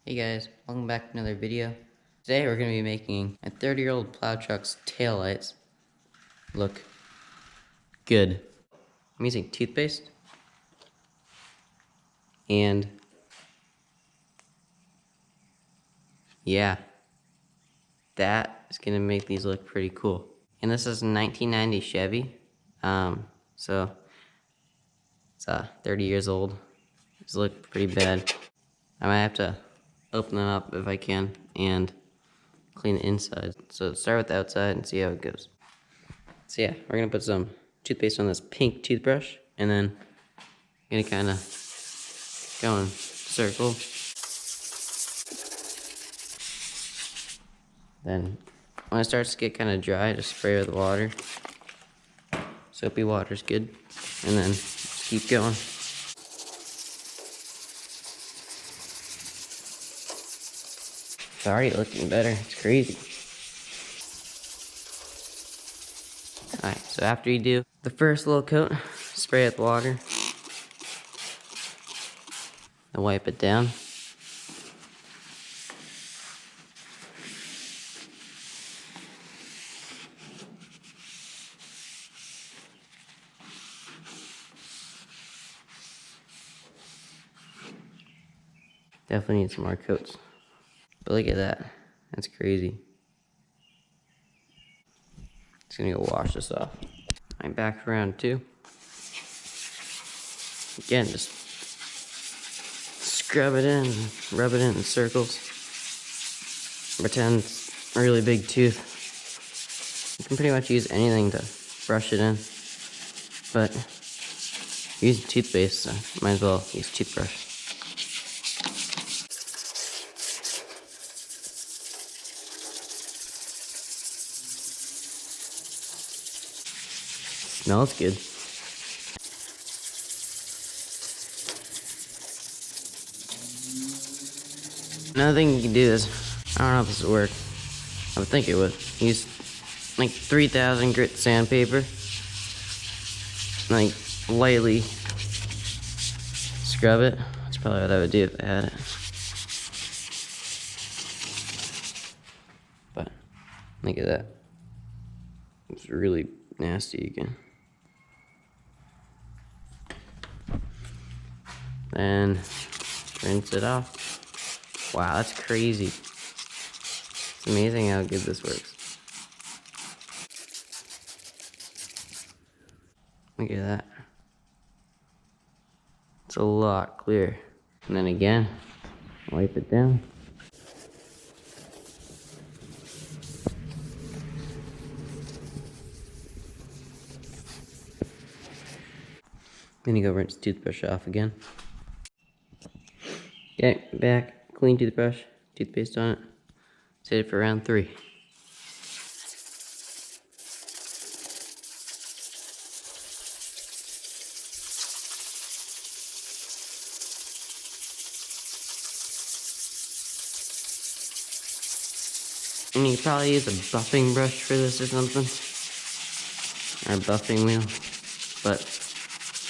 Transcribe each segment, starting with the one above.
Hey guys, welcome back to another video. Today we're going to be making a 30-year-old plow truck's taillights look good. I'm using toothpaste and yeah, that is going to make these look pretty cool. And this is a 1990 Chevy, so it's 30 years old. These look pretty bad. I might have to open them up if I can and clean the inside. So start with the outside and see how it goes. So yeah, we're gonna put some toothpaste on this pink toothbrush, and then I'm gonna kind of go in circle. Then when it starts to get kind of dry, just spray with water. Soapy water's good, and then just keep going. It's already looking better. It's crazy. Alright, so after you do the first little coat, spray it with water. Then wipe it down. Definitely need some more coats. But look at that. That's crazy. Just gonna go wash this off. I'm back around too. Again, just scrub it in, rub it in circles. Pretend it's a really big tooth. You can pretty much use anything to brush it in, but use toothpaste, so might as well use toothbrush. Smells good. Another thing you can do is, I don't know if this would work. I would think it would. Use like 3000 grit sandpaper. Like lightly scrub it. That's probably what I would do if I had it. But look at that. It's really nasty again. Then rinse it off. Wow, that's crazy. It's amazing how good this works. Look at that. It's a lot clearer. And then again, wipe it down. Then you go rinse the toothbrush off again. Okay, back, clean toothbrush, toothpaste on it. Set it for round 3. And you could probably use a buffing brush for this or something. Or a buffing wheel. But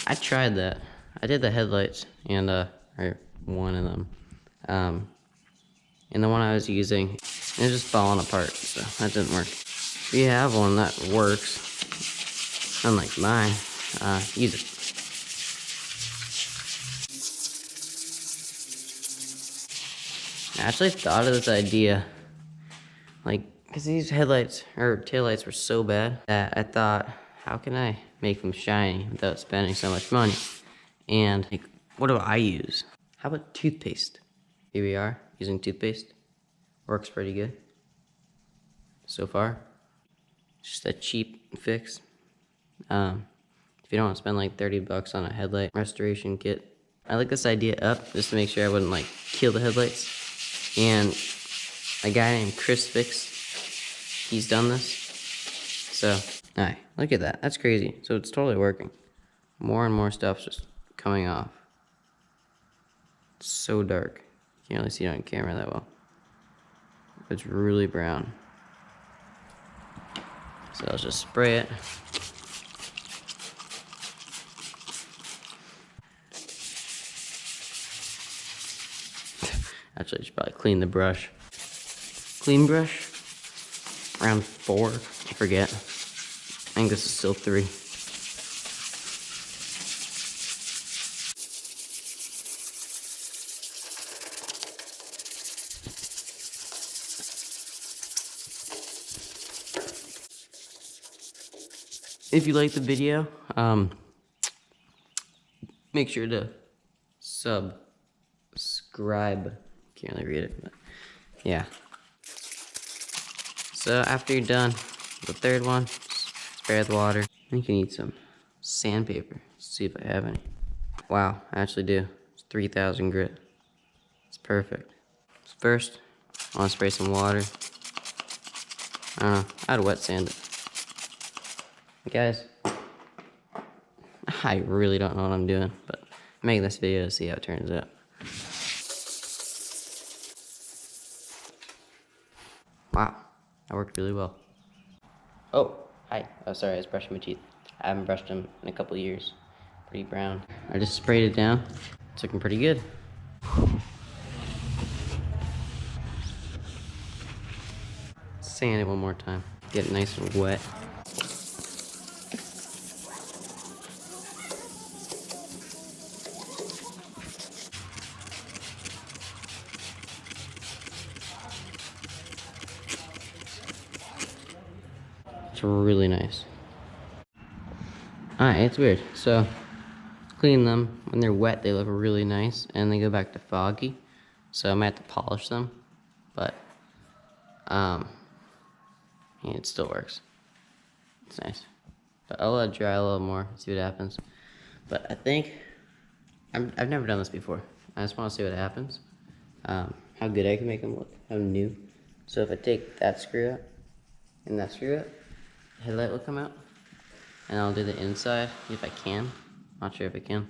I tried that. I did the headlights and or one of them. And the one I was using, it was just falling apart, so that didn't work. If you have one that works, unlike mine, use it. I actually thought of this idea, like, because these headlights, or taillights were so bad, that I thought, how can I make them shiny without spending so much money? And, like, what do I use? How about toothpaste? Here we are, using toothpaste. Works pretty good so far. Just a cheap fix. If you don't want to spend like 30 bucks on a headlight restoration kit. I like this idea up just to make sure I wouldn't like kill the headlights. And a guy named Chris Fix, he's done this. So, alright, look at that. That's crazy. So it's totally working. More and more stuff's just coming off. It's so dark. You can't really see it on camera that well. It's really brown. So I'll just spray it. Actually, I should probably clean the brush. Clean brush? Round 4, I forget. I think this is still 3. If you like the video, make sure to subscribe. Can't really read it, but yeah. So after you're done, the third one, spare the water. And you can need some sandpaper. See if I have any. Wow, I actually do. It's 3000 grit. It's perfect. So first, I want to spray some water. I don't know. I'd wet sand it. Guys, I really don't know what I'm doing, but I'm making this video to see how it turns out. Wow, that worked really well. Oh, hi. Oh, sorry, I was brushing my teeth. I haven't brushed them in a couple years. Pretty brown. I just sprayed it down. It's looking pretty good. Sand it one more time. Get it nice and wet. It's really nice. Alright, it's weird. So, clean them. When they're wet, they look really nice, and they go back to foggy. So I might have to polish them, but yeah, it still works. It's nice. But I'll let it dry a little more, see what happens. But I think I've never done this before. I just want to see what happens. How good I can make them look. How new. So if I take that screw out and that screw out, the headlight will come out. And I'll do the inside if I can. Not sure if I can.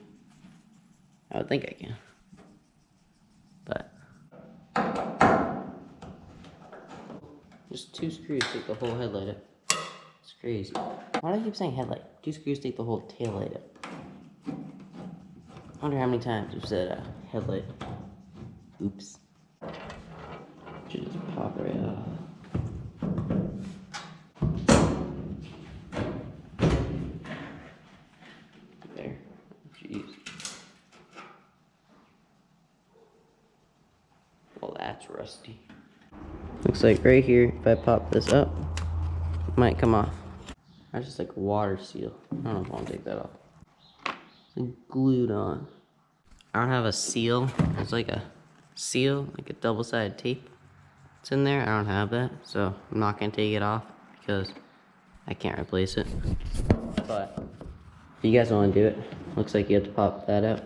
I would think I can. But just 2 screws take the whole headlight up. It's crazy. Why do I keep saying headlight? 2 screws take the whole tail light up. I wonder how many times you've said headlight. Oops. Should just pop right off. There. Jeez. Well, that's rusty. Looks like right here, if I pop this up, it might come off. That's just like a water seal. I don't know if I want to take that off. It's like glued on. I don't have a seal. It's like a seal, like a double-sided tape. It's in there. I don't have that, so I'm not gonna take it off because I can't replace it. But if you guys want to do it, looks like you have to pop that out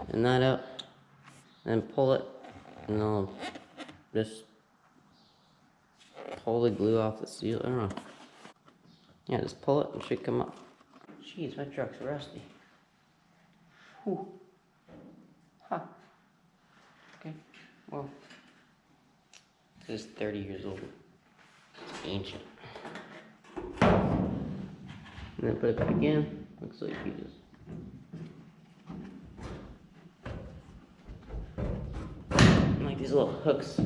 and that out, then pull it, and I'll just pull the glue off the seal. I don't know. Yeah, just pull it and it should come up. Jeez, my truck's rusty. Whew. Huh. Okay, well, this is 30 years old. It's ancient. And then put it back in. Looks like you just... And like these little hooks.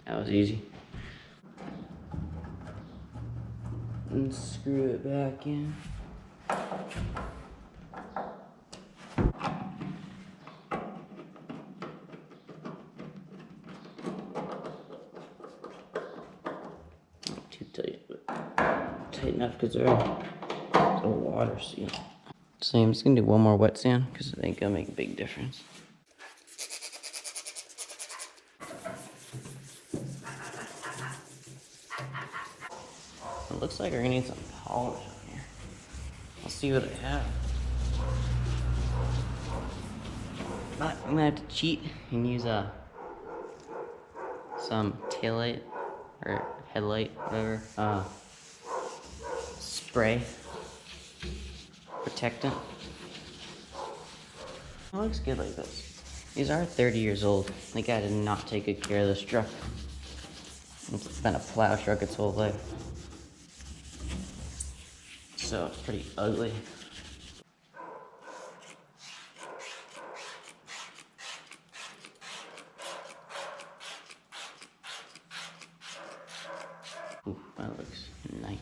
That was easy. And screw it back in. Not too tight, but tight enough because they're a water seal. So I'm just gonna do one more wet sand because I think it'll make a big difference. It looks like we're gonna need some polish on here. I'll see what I have. But I'm gonna have to cheat and use some taillight or headlight, whatever, spray protectant. It looks good like this. These are 30 years old. The guy did not take good care of this truck. It's been a plow truck its whole life. so it's pretty ugly. Ooh, that looks nice.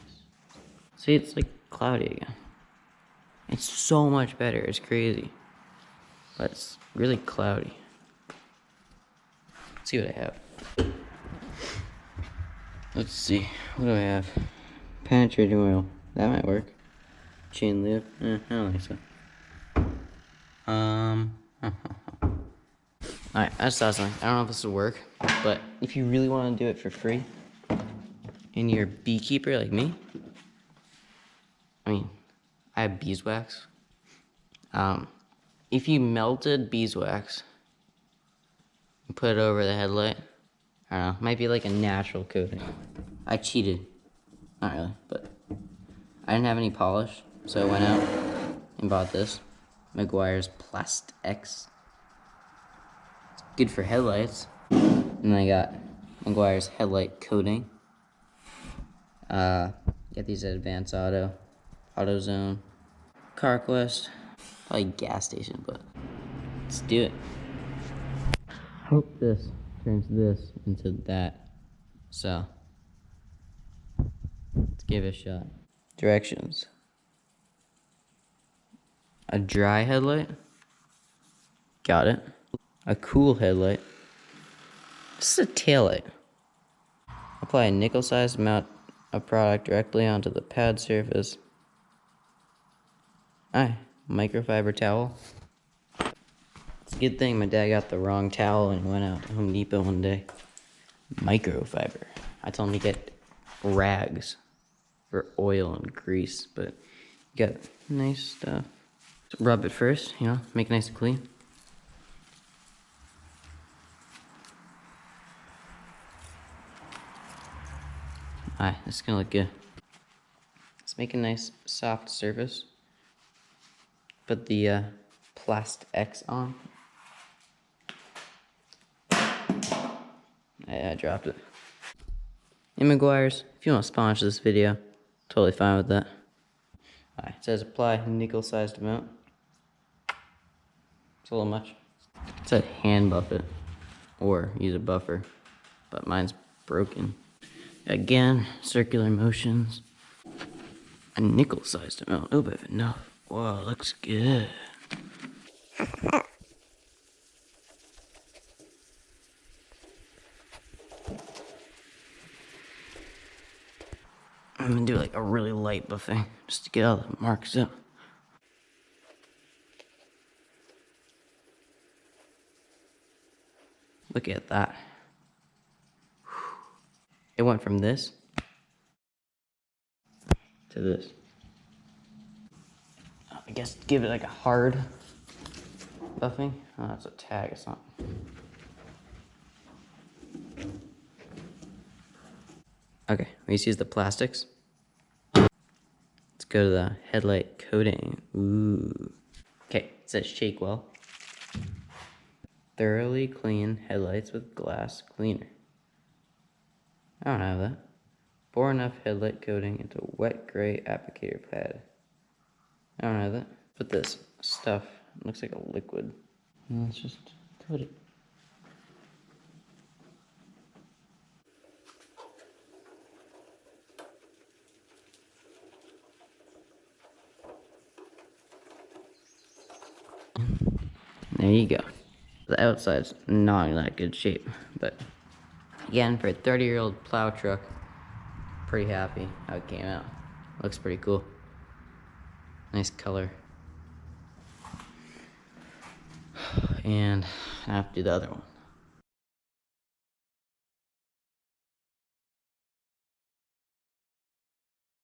See, it's like cloudy again. It's so much better, it's crazy. But it's really cloudy. Let's see what I have. Let's see, what do I have? Penetrating oil, that might work. Chain lube, I don't think so. Alright, I just thought something. I don't know if this will work, but if you really want to do it for free, and you're a beekeeper like me, I mean, I have beeswax. If you melted beeswax and put it over the headlight, I don't know, might be like a natural coating. I cheated. Not really, but I didn't have any polish, so I went out and bought this. Meguiar's Plast X. It's good for headlights. And then I got Meguiar's headlight coating. Got these at Advance Auto, AutoZone, CarQuest, probably gas station, but let's do it. Hope this turns this into that. So let's give it a shot. Directions. A dry headlight. Got it. A cool headlight. This is a taillight. Apply a nickel-sized amount of product directly onto the pad surface. Microfiber towel. It's a good thing my dad got the wrong towel and went out to Home Depot one day. Microfiber. I told him to get rags for oil and grease, but you got nice stuff. Rub it first, you know, make it nice and clean. Alright, this is gonna look good. Let's make a nice soft surface. Put the Plast X on. I dropped it. And Meguiar's, if you want to sponsor this video, totally fine with that. Alright, it says apply nickel-sized amount. It's a little much. It said hand buff it, or use a buffer, but mine's broken. Again, circular motions. A nickel-sized amount. Oh, but enough. Whoa, looks good. I'm gonna do like a really light buffing just to get all the marks out. Look at that. It went from this to this. I guess give it like a hard buffing. Oh, that's a tag, it's not. Okay, we just use the plastics. Let's go to the headlight coating. Ooh. Okay, it says shake well. Thoroughly clean headlights with glass cleaner. I don't have that. Pour enough headlight coating into wet gray applicator pad. I don't have that. Put this stuff, it looks like a liquid. And let's just coat it. There you go. The outside's not in that good shape, but again, for a 30-year-old plow truck, pretty happy how it came out. Looks pretty cool. Nice color. And I have to do the other one.